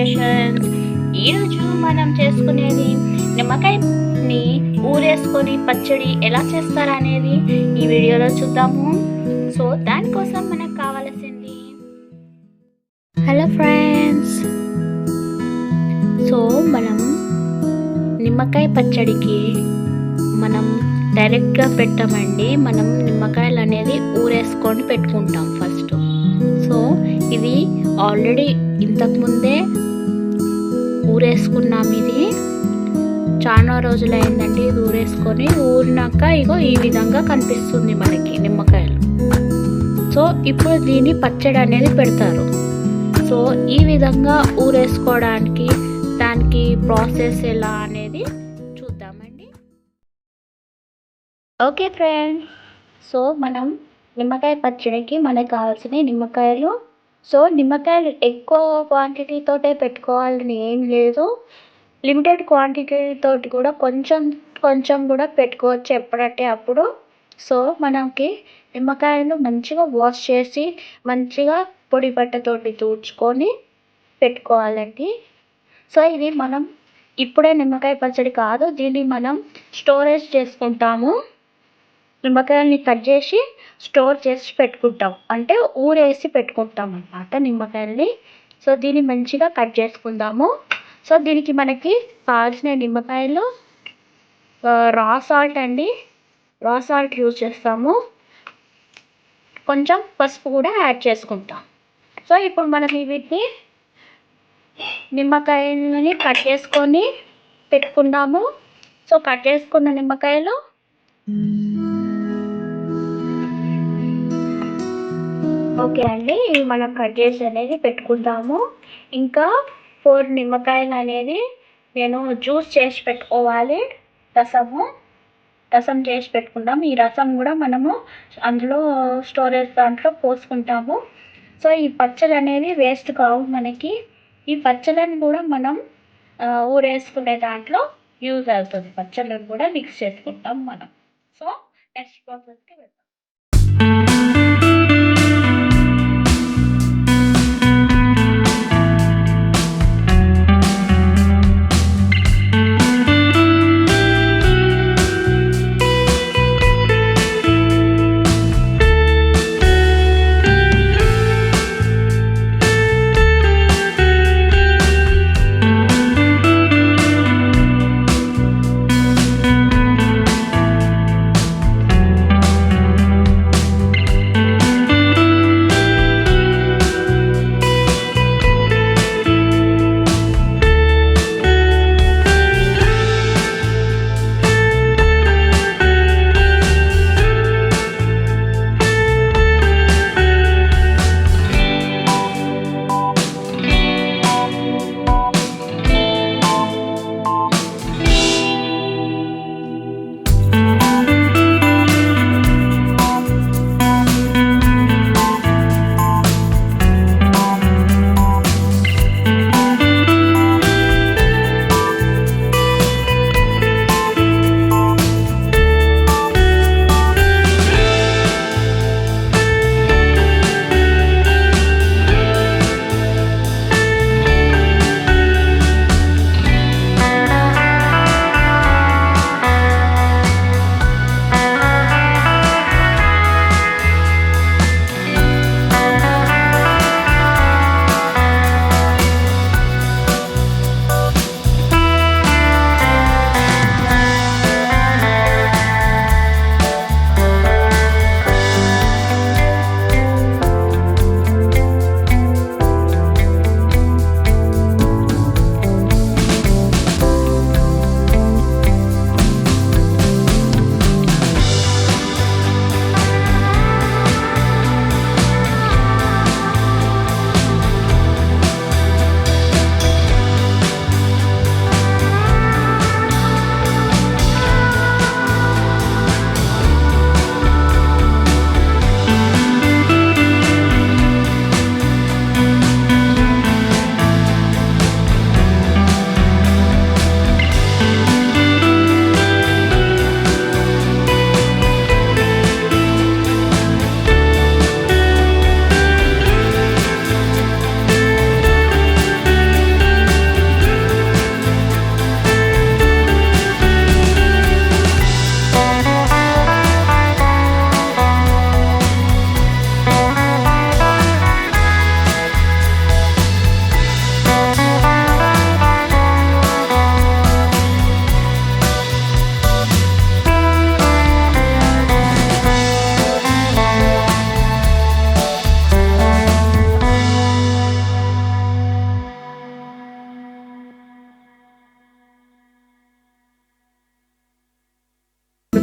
Creations. ఈరోజు మనం చేసుకునేది నిమ్మకాయని ఊరేసుకొని పచ్చడి ఎలా చేస్తారనేది ఈ వీడియోలో చూద్దాము. సో దానికోసం మనకు కావాల్సింది, హలో ఫ్రెండ్స్, సో మనం నిమ్మకాయ పచ్చడికి మనం డైరెక్ట్గా పెట్టామండి. మనం నిమ్మకాయలు అనేది ఊరేసుకొని పెట్టుకుంటాం ఫస్ట్. సో ఇది ఆల్రెడీ ఇంతకుముందే ఊరేసుకున్నాం. ఇది చాలా రోజులైందండి ఇది ఊరేసుకొని. ఊరినాక ఇగో ఈ విధంగా కనిపిస్తుంది మనకి నిమ్మకాయలు. సో ఇప్పుడు దీన్ని పచ్చడి అనేది పెడతారు. సో ఈ విధంగా ఊరేసుకోవడానికి దానికి ప్రాసెస్ ఎలా అనేది చూద్దామండి. ఓకే ఫ్రెండ్స్, సో మనం నిమ్మకాయ పచ్చడికి మనకు కావాల్సిన నిమ్మకాయలు. సో నిమ్మకాయలు ఎక్కువ క్వాంటిటీతోటే పెట్టుకోవాలని ఏం లేదు, లిమిటెడ్ క్వాంటిటీ తోటి కూడా కొంచెం కొంచెం కూడా పెట్టుకోవచ్చు ఎప్పుడంటే అప్పుడు. సో మనకి నిమ్మకాయలు మంచిగా వాష్ చేసి మంచిగా పొడి బట్టతోటి తుడుచుకొని పెట్టుకోవాలండి. సో ఇది మనం ఇప్పుడే నిమ్మకాయ పచ్చడి కాదు, దీన్ని మనం స్టోరేజ్ చేసుకుంటాము. నిమ్మకాయల్ని కట్ చేసి స్టోర్ చేసి పెట్టుకుంటాం, అంటే ఊరేసి పెట్టుకుంటాం అన్నమాట నిమ్మకాయల్ని. సో దీన్ని మంచిగా కట్ చేసుకుందాము. సో దీనికి మనకి కావాల్సిన నిమ్మకాయలు రా సాల్ట్ అండి, రా సాల్ట్ యూజ్ చేస్తాము. కొంచెం పసుపు కూడా యాడ్ చేసుకుంటాం. సో ఇప్పుడు మనం వీటిని నిమ్మకాయలని కట్ చేసుకొని పెట్టుకుందాము. సో కట్ చేసుకున్న నిమ్మకాయలు ఓకే అండి, ఇవి మనం కట్ చేసి అనేది పెట్టుకుందాము. ఇంకా 4 నిమ్మకాయలు అనేది నేను జ్యూస్ చేసి పెట్టుకోవాలి. రసం చేసి పెట్టుకుందాం. ఈ రసం కూడా మనము అందులో స్టోరేజ్ దాంట్లో పోసుకుంటాము. సో ఈ పచ్చడి అనేది వేస్ట్ కావు మనకి. ఈ పచ్చడిని కూడా మనం ఊరేసుకునే దాంట్లో యూజ్ అవుతుంది. పచ్చళ్ళను కూడా మిక్స్ చేసుకుంటాం మనం. సో నెక్స్ట్ ప్రాసెస్కి వెళ్తాం.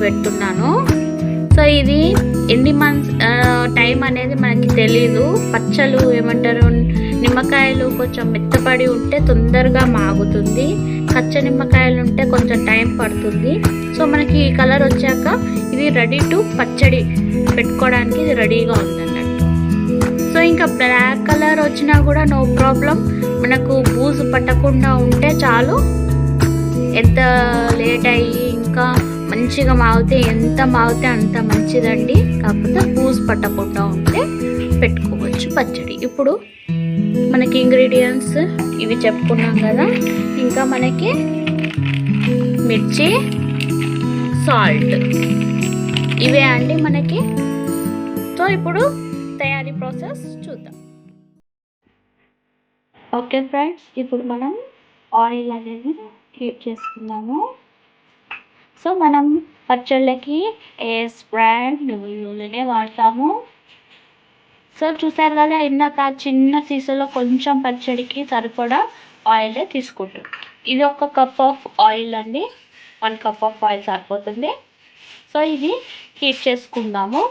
పెడుతున్నాను. సో ఇది ఎన్ని మంత్స్ టైం అనేది మనకి తెలీదు. పచ్చళ్ళు ఏమంటారు, నిమ్మకాయలు కొంచెం మెత్తపడి ఉంటే తొందరగా మాగుతుంది, కచ్చ నిమ్మకాయలు ఉంటే కొంచెం టైం పడుతుంది. సో మనకి ఈ కలర్ వచ్చాక ఇది రెడీ టు పచ్చడి పెట్టుకోవడానికి ఇది రెడీగా ఉందన్నట్టు. సో ఇంకా బ్లాక్ కలర్ వచ్చినా కూడా నో ప్రాబ్లం, మనకు బూజు పట్టకుండా ఉంటే చాలు. ఎంత లేట్ అయ్యి ఇంకా మంచిగా మాగితే ఎంత మాగితే అంత మంచిదండి. కాకపోతే బూజు పట్టకుండా ఉంటే పెట్టుకోవచ్చు పచ్చడి. ఇప్పుడు మనకి ఇంగ్రీడియంట్స్ ఇవి చెప్పుకున్నాం కదా, ఇంకా మనకి మిర్చి, సాల్ట్, ఇవే అండి మనకి. సో ఇప్పుడు తయారీ ప్రాసెస్ చూద్దాం. ఓకే ఫ్రెండ్స్, ఇప్పుడు మనం ఆయిల్ అనేది హీట్ చేసుకుందాము. సో మనం పచ్చళ్ళకి బ్రాండ్ నూనెనే వాడతాము. సో చూసారు కదా, ఇందాక చిన్న సీసాలో కొంచెం పచ్చడికి సరిపడా ఆయిలే తీసుకుంటాం. ఇది ఒక కప్ ఆఫ్ ఆయిల్ అండి, 1 కప్ ఆఫ్ ఆయిల్ సరిపోతుంది. సో ఇది హీట్ చేసుకుందాము.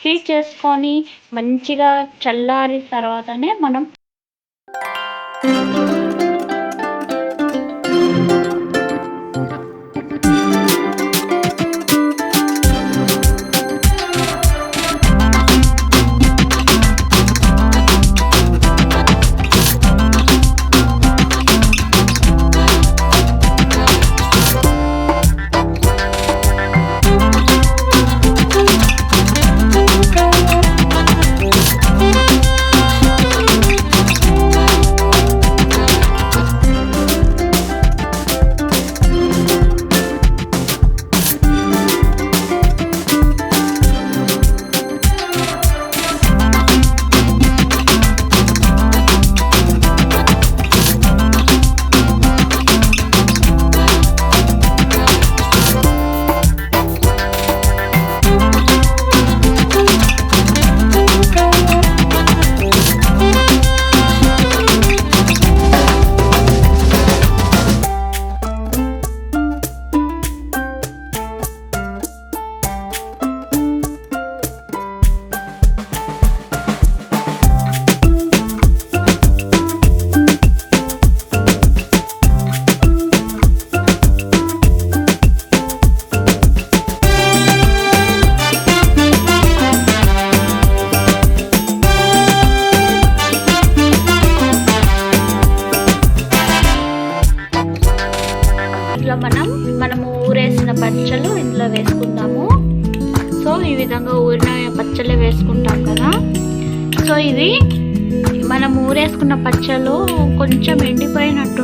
హీట్ చేసుకొని మంచిగా చల్లారిన తర్వాతనే మనం మనము ఊరేసిన పచ్చళ్ళు ఇందులో వేసుకుందాము. సో ఈ విధంగా ఊరిన పచ్చళ్ళు వేసుకుంటాం కదా. సో ఇది మనం ఊరేసుకున్న పచ్చళ్ళు కొంచెం ఎండిపోయినట్టు